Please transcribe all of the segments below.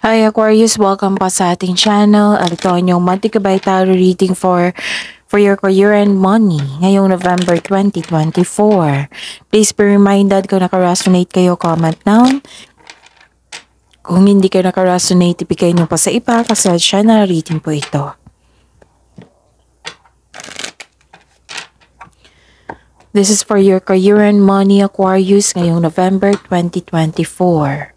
Hi Aquarius, welcome pa sa ating channel. Ito ang inyong monthly kabay tarot reading for your career and money ngayong November 2024. Please be reminded kung naka-resonate kayo, comment down. Kung hindi kayo naka-resonate, ibigay nyo pa sa iba kasi channel reading po ito. This is for your career and money, Aquarius, ngayong November 2024.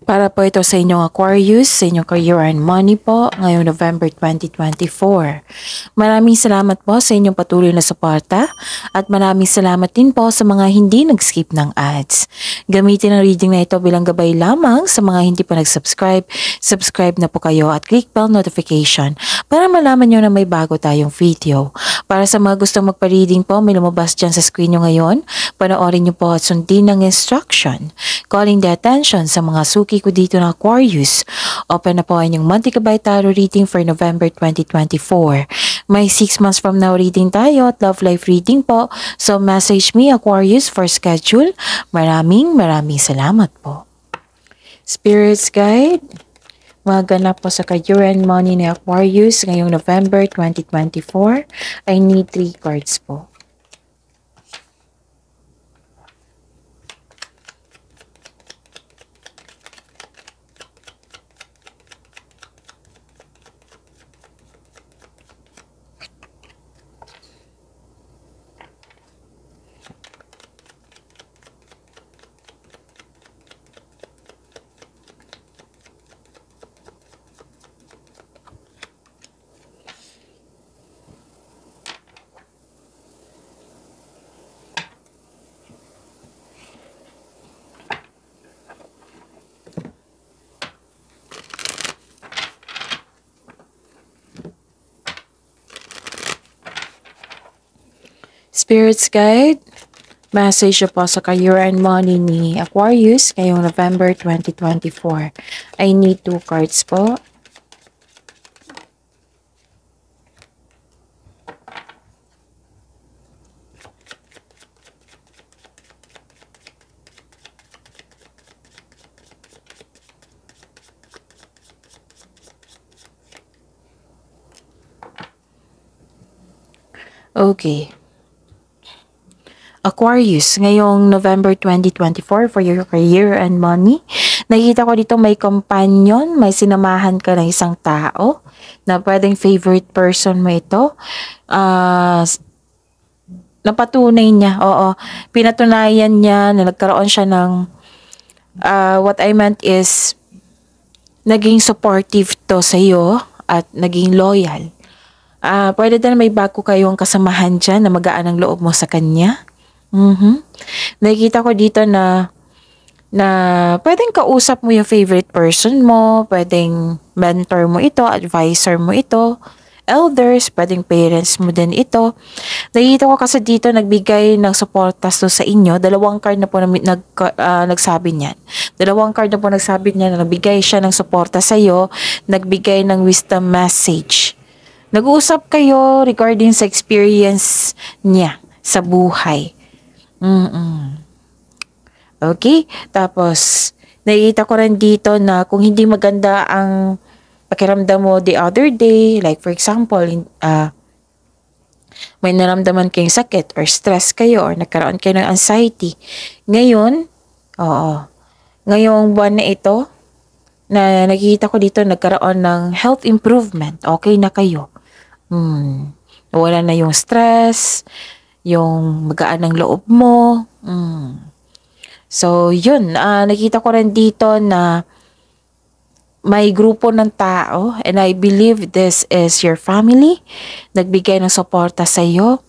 Para po ito sa inyong Aquarius, sa inyong career and money po ngayong November 2024. Maraming salamat po sa inyong patuloy na suporta at maraming salamat din po sa mga hindi nag-skip ng ads. Gamitin ang reading na ito bilang gabay lamang sa mga hindi pa nag-subscribe. Subscribe na po kayo at click bell notification para malaman nyo na may bago tayong video. Para sa mga gustong magpa-reading po, may lumabas dyan sa screen nyo ngayon. Panoorin nyo po at sundin ng instruction. Calling the attention sa mga suki ko dito ng Aquarius. Open na po ang inyong monthly kabay tarot reading for November 2024. May 6 months from now reading tayo at love life reading po. So message me Aquarius for schedule. Maraming salamat po. Spirits Guide. Maganap po sa career and money ni Aquarius ngayong November 2024. I need 3 cards po. Spirits Guide, message po sa career and money ni Aquarius ngayong November 2024. I need 2 cards po. Okay. Aquarius, ngayong November 2024 for your career and money. Nakita ko dito may companion, may sinamahan ka ng isang tao na pwedeng favorite person mo ito. Napatunay niya, oo. Pinatunayan niya na nagkaroon siya ng, what I meant is, naging supportive to sa iyo at naging loyal. Pwede din may bago kayong kasamahan dyan na magaan ang loob mo sa kanya. Nakikita ko dito na pwedeng kausap mo yung favorite person mo, pwedeng mentor mo ito, advisor mo ito, elders, pwedeng parents mo din ito. Nakikita ko kasi dito nagbigay ng suportas to sa inyo. 2 card na po nagsabi niyan. 2 card na po nagsabi niyan na nagbigay siya ng suporta sa iyo, nagbigay ng wisdom message. Nag-uusap kayo regarding sa experience niya sa buhay. Okay, tapos nakikita ko rin dito na kung hindi maganda ang pakiramdam mo the other day, like for example, may naramdaman kayong sakit or stress kayo or nagkaroon kayo ng anxiety. Ngayon, ngayong buwan na ito, na nakikita ko dito nagkaroon ng health improvement. Okay na kayo. Wala na yung stress, yung magaan ng loob mo. So, yun. Nakita ko rin dito na may grupo ng tao and I believe this is your family. Nagbigay ng suporta sa iyo.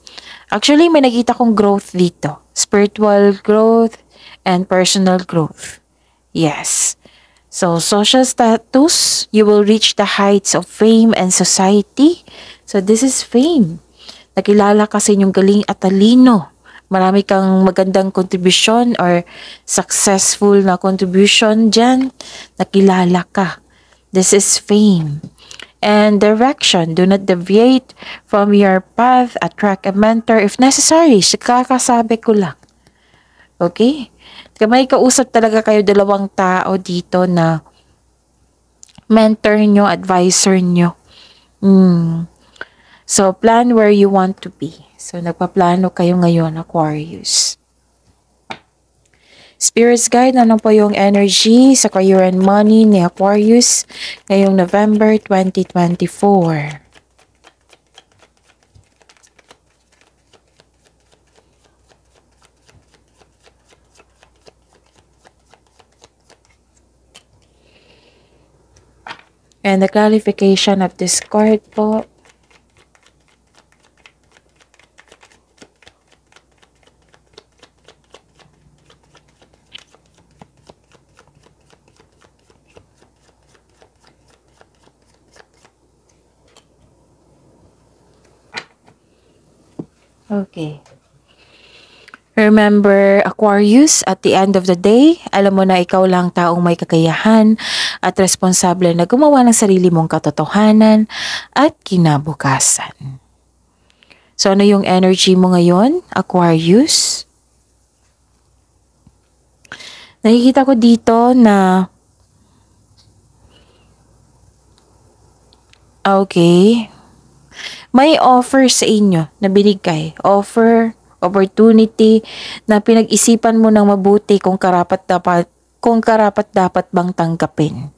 Actually, may nakita kong growth dito. Spiritual growth and personal growth. Yes. So, social status, you will reach the heights of fame and society. So, this is fame. Nakilala ka sa inyong galing at talino. Marami kang magandang contribution or successful na contribution dyan. Nakilala ka. This is fame. And direction. Do not deviate from your path. Attract a mentor if necessary. Kakasabi ko lang. Okay? May kausap talaga kayo dalawang tao dito na mentor nyo, advisor nyo. So, plan where you want to be. So, nagpaplano kayo ngayon, Aquarius. Spirits guide, ano po yung energy sa career and money ni Aquarius ngayong November 2024? And the clarification of this card po. Okay. Remember, Aquarius, at the end of the day, alam mo na ikaw lang taong may kakayahan at responsable na gumawa ng sarili mong katotohanan at kinabukasan. So, ano yung energy mo ngayon, Aquarius? Nakikita ko dito na okay, may offer sa inyo na binigay. Offer, opportunity na pinag-isipan mo ng mabuti kung karapat dapat bang tanggapin.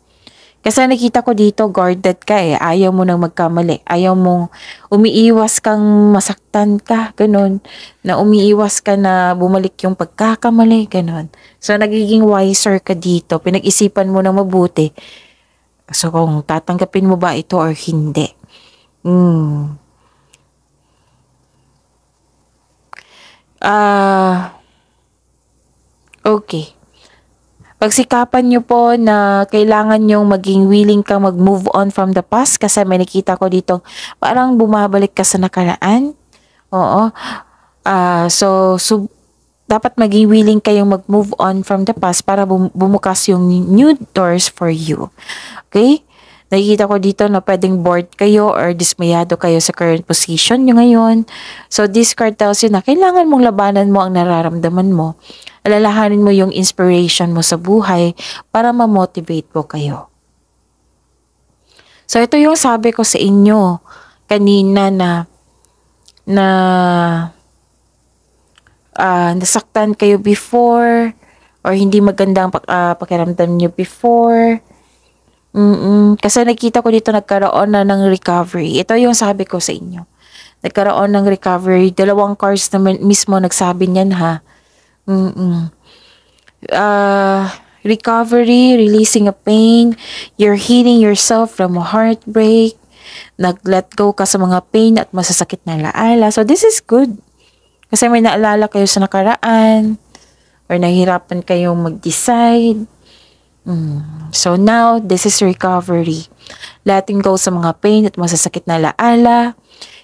Kasi nakita ko dito, guarded ka eh. Ayaw mo nang magkamali. Ayaw mong umiiwas kang masaktan ka, ganun. Na umiiwas ka na bumalik yung pagkakamali, ganun. So, nagiging wiser ka dito. Pinag-isipan mo ng mabuti. So, kung tatanggapin mo ba ito or hindi. Okay. Pagsikapan nyo po na kailangan nyong maging willing kang mag-move on from the past kasi may nakita ko dito parang bumabalik ka sa nakaraan. Oo. So, dapat maging willing kayong mag-move on from the past para bumukas yung new doors for you. Okay? Nakikita ko dito na pwedeng bored kayo or dismayado kayo sa current position nyo ngayon. So, this card tells you na kailangan mong labanan mo ang nararamdaman mo. Alalahanin mo yung inspiration mo sa buhay para ma-motivate po kayo. So, ito yung sabi ko sa inyo kanina na nasaktan kayo before or hindi magandang pakiramdam nyo before. Kasi nakita ko dito nagkaroon na ng recovery. Ito yung sabi ko sa inyo. Nagkaroon ng recovery. Dalawang cards na mismo nagsabi niyan ha. Recovery, releasing a pain, you're healing yourself from a heartbreak, nag-let go ka sa mga pain at masasakit na alaala. So this is good. Kasi may naalala kayo sa nakaraan or nahihirapan kayong mag-decide. So now, this is recovery. Letting go sa mga pain at masasakit na alaala.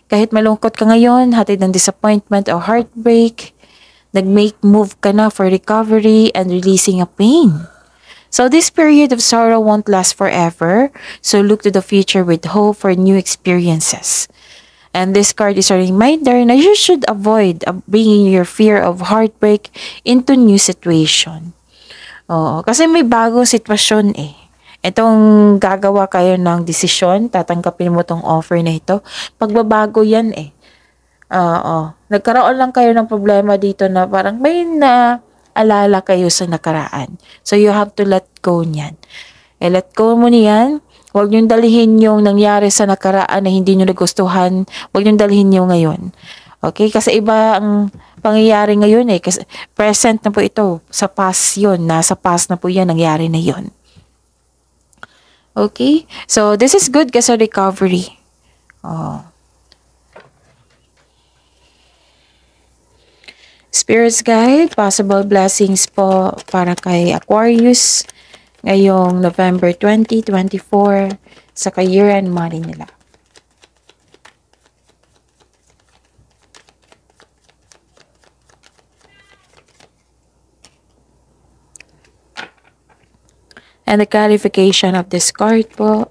Kahit malungkot ka ngayon, hatid ng disappointment o heartbreak, nag-make move ka na for recovery and releasing a pain. So this period of sorrow won't last forever. So look to the future with hope for new experiences. And this card is a reminder na you should avoid bringing your fear of heartbreak into new situation. Oo, kasi may bagong sitwasyon eh. Itong gagawa kayo ng desisyon, tatanggapin mo tong offer na ito. Pagbabago yan eh. Nagkaroon lang kayo ng problema dito na parang may naalala kayo sa nakaraan. So you have to let go niyan. Let go mo niyan. Huwag niyong dalhin yung nangyari sa nakaraan na hindi niyo nagustuhan. Huwag niyong dalhin yung ngayon. Okay? Kasi iba ang pangyayari ngayon eh. Kasi present na po ito. Sa past yun. Nasa past na po yan. Nangyari na yun. Okay? So, this is good kasi recovery. Spirits guide, possible blessings po para kay Aquarius ngayong November 2024 sa career and money nila. And the clarification of this card po.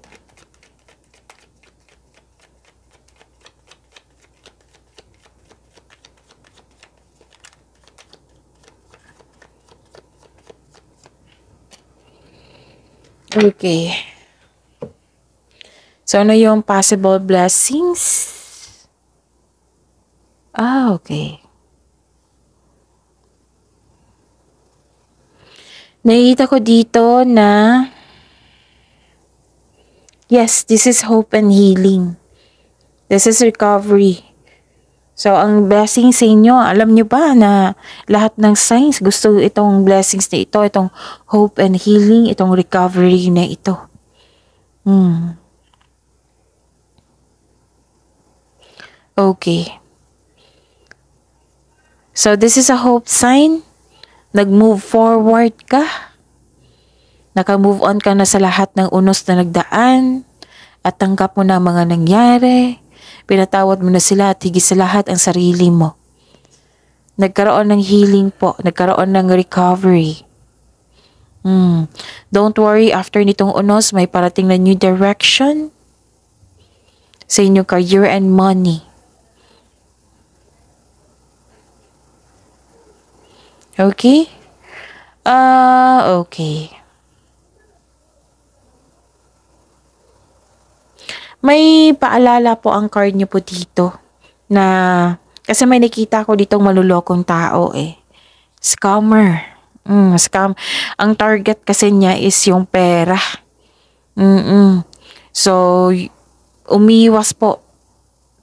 Okay. So, ano yung possible blessings? Okay. Nakikita ko dito na yes, this is hope and healing. This is recovery. So, ang blessing sa inyo, alam nyo ba na lahat ng signs gusto itong blessings na ito, itong hope and healing, itong recovery na ito. Okay. So, this is a hope sign. Nag-move forward ka. Naka-move on ka na sa lahat ng unos na nagdaan. At tanggap mo na mga nangyari. Pinatawad mo na sila at higit sa lahat ang sarili mo. Nagkaroon ng healing po. Nagkaroon ng recovery. Don't worry, after nitong unos, may parating na new direction sa inyong career and money. Okay? Okay. May paalala po ang card niyo po dito na kasi may nakita ko ditong malulokong tao eh. Scammer. Scam. Ang target kasi niya is yung pera. So, umiwas po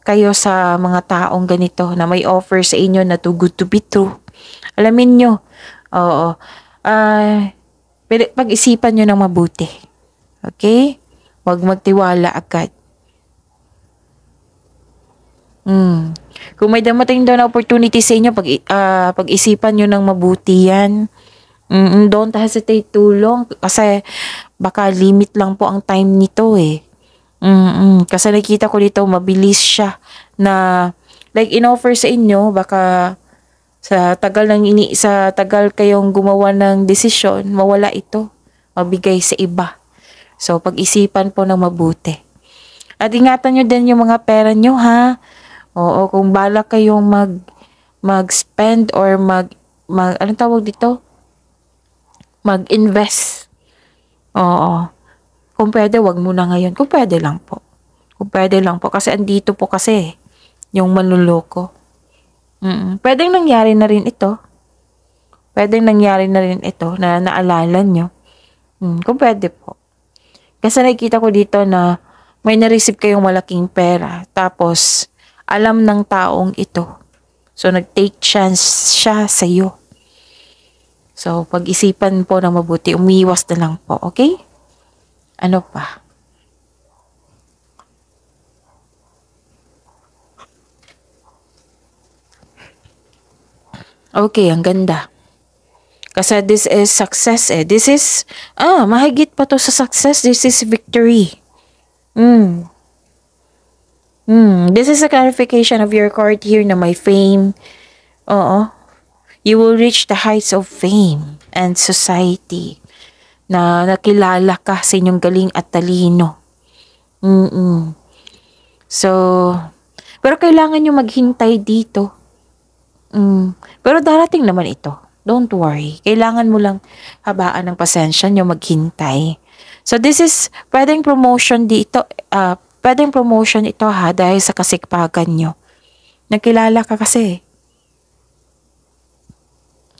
kayo sa mga taong ganito na may offer sa inyo na too good to be true. Alamin nyo. Oo. Pag-isipan nyo ng mabuti. Okay? Huwag magtiwala agad. Kung may damating daw na opportunity sa inyo, pag-isipan nyo ng mabuti yan. Don't hesitate too long kasi baka limit lang po ang time nito eh. Kasi nakita ko dito mabilis siya na like in-offer sa inyo, baka sa tagal kayong gumawa ng desisyon, mawala ito, mabigay sa iba. So pag-isipan po ng mabuti. At ingatan nyo din yung mga pera nyo ha. Oo, kung balak kayong mag-spend or anong tawag dito? Mag-invest. Oo. Kung pwede, wag muna ngayon. Kung pwede lang po. Kasi andito po kasi yung manluloko. Pwedeng nangyari na rin ito. Na naalala nyo. Kung pwede po. Kasi nakikita ko dito na may na-receive kayong malaking pera. Tapos, alam ng taong ito. So, nag-take chance siya sa iyo. So, pag-isipan po na mabuti. Umiwas na lang po. Okay? Ano pa? Okay, ang ganda. Kasi this is success eh. This is, mahigit pa to sa success. This is victory. This is a clarification of your card here na may fame. Oo. You will reach the heights of fame and society. Na nakilala ka sa inyong galing at talino. So, pero kailangan nyo maghintay dito. Pero darating naman ito. Don't worry. Kailangan mo lang habaan ng pasensya nyo maghintay. So this is pwedeng promotion dito. Pwedeng promotion ito ha dahil sa kasikpagan nyo. Nakilala ka kasi.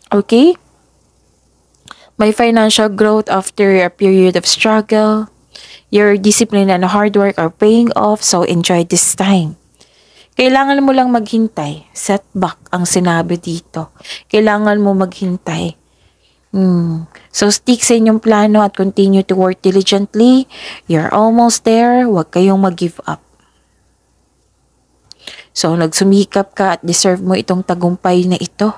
Okay? May financial growth after a period of struggle. Your discipline and hard work are paying off, so enjoy this time. Kailangan mo lang maghintay. Setback ang sinabi dito. Kailangan mo maghintay. So stick sa inyong plano at continue to work diligently. You're almost there. Huwag kayong mag-give up. So nagsumikap ka at deserve mo itong tagumpay na ito.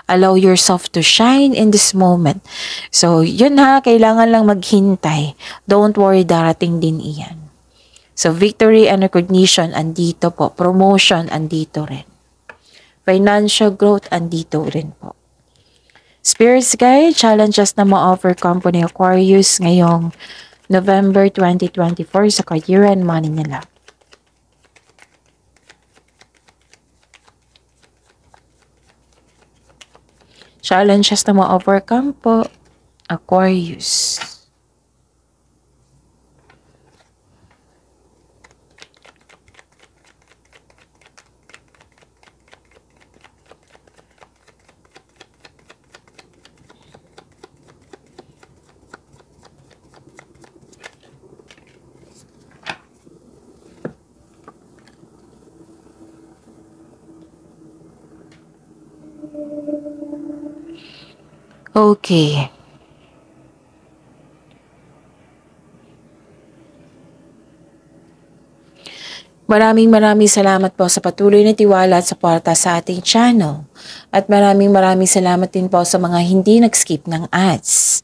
Allow yourself to shine in this moment. So yun ha, kailangan lang maghintay. Don't worry, darating din iyan. So, victory and recognition, andito po. Promotion, andito rin. Financial growth, andito rin po. Spirits guide, challenges na ma-overcome po ni Aquarius ngayong November 2024 sa career and money nila. Challenges na ma-overcome po, Aquarius. Okay. Maraming salamat po sa patuloy na tiwala at suporta sa ating channel. At maraming salamat din po sa mga hindi nag-skip ng ads.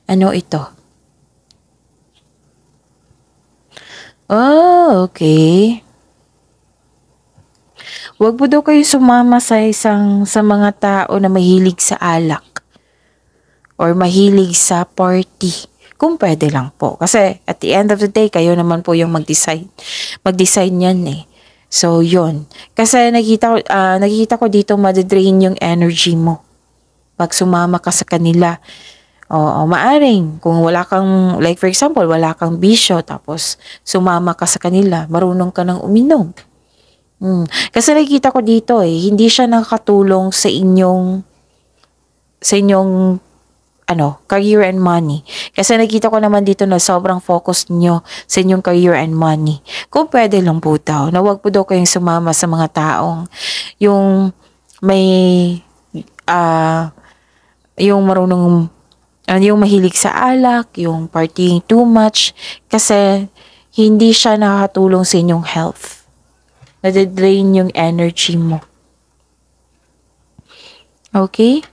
Ano ito? Oh, okay. Huwag po daw kayo sumama sa mga tao na mahilig sa alak or mahilig sa party. Kung pwede lang po. Kasi at the end of the day, kayo naman po yung mag-decide. Mag-decide yan eh. So, yun. Kasi nakikita ko dito madadrain yung energy mo. Pag sumama ka sa kanila. Oo, maaring. Kung wala kang, like for example, wala kang bisyo, tapos sumama ka sa kanila, marunong ka nang uminom. Kasi nakikita ko dito hindi siya nakakatulong sa inyong career and money. Kasi nakita ko naman dito na sobrang focus niyo sa inyong career and money. Kung pwede lang po daw, na wag po daw kayong sumama sa mga taong yung may yung marunong yung mahilig sa alak, yung partying too much, kasi hindi siya nakakatulong sa inyong health. Nade-drain yung energy mo. Okay?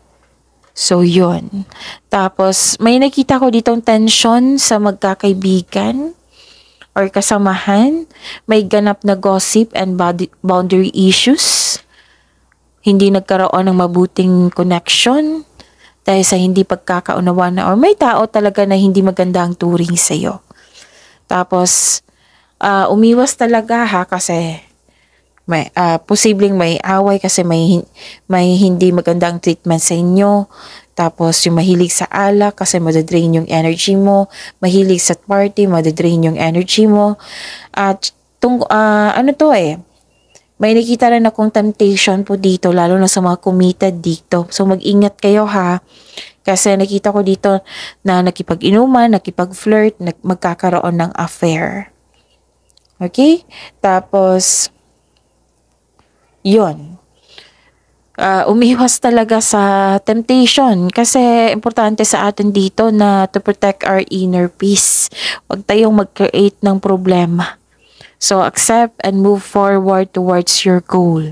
So, yun. Tapos, may nakita ko ditong tension sa magkakaibigan or kasamahan. May ganap na gossip and boundary issues. Hindi nagkaroon ng mabuting connection dahil sa hindi pagkakaunawaan or may tao talaga na hindi maganda ang turing sa'yo. Tapos, umiwas talaga kasi posibleng may away kasi may hindi magandang treatment sa inyo. Tapos yung mahilig sa alak kasi madadrain yung energy mo. Mahilig sa party, madadrain yung energy mo. At may nakita rin akong temptation po dito, lalo na sa mga committed dito. So mag-ingat kayo ha. Kasi nakita ko dito na nakipag-inuman, nakipag-flirt, magkakaroon ng affair. Okay? Tapos yun. Umiwas talaga sa temptation kasi importante sa atin dito na to protect our inner peace. Huwag tayong mag-create ng problema. So, accept and move forward towards your goal.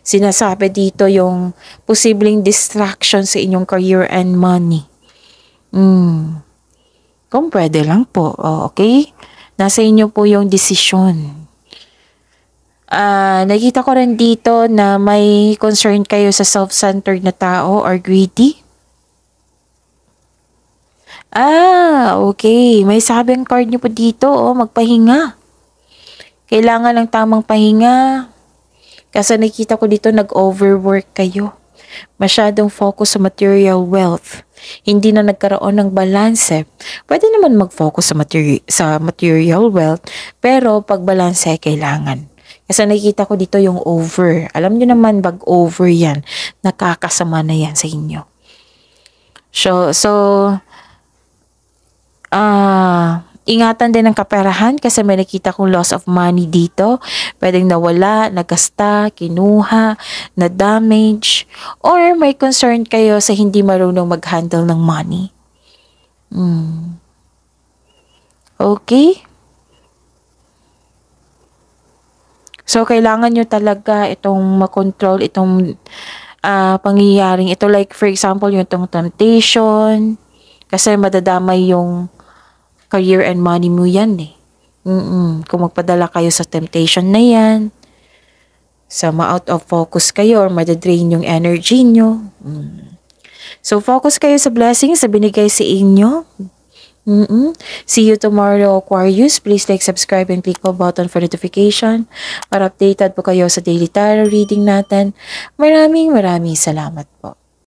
Sinasabi dito yung posibleng distraction sa inyong career and money. Kung pwede lang po, okay? Nasa inyo po yung desisyon. Nakita ko rin dito na may concern kayo sa self-centered na tao or greedy. Okay. May sabing card niyo po dito, magpahinga. Kailangan ng tamang pahinga. Kasi nakita ko dito nag-overwork kayo. Masyadong focus sa material wealth. Hindi na nagkaroon ng balance. Pwede naman mag-focus sa material wealth, pero pag balance kailangan. Kasi nakikita ko dito yung over. Alam nyo naman, bag over yan. Nakakasama na yan sa inyo. So ingatan din ng kaperahan kasi may nakita kong loss of money dito. Pwedeng nawala, nagasta, kinuha, na-damage, or may concern kayo sa hindi marunong mag-handle ng money. Okay? So, kailangan nyo talaga itong makontrol, itong pangyayaring ito. Like, for example, yung itong temptation. Kasi madadamay yung career and money mo yan eh. Kung magpadala kayo sa temptation na yan. So, ma-out of focus kayo or madadrain yung energy nyo. So, focus kayo sa blessings na binigay sa inyo. See you tomorrow, Aquarius. Please like, subscribe, and click the button for notification para updated po kayo sa daily tarot reading natin. Maraming salamat po.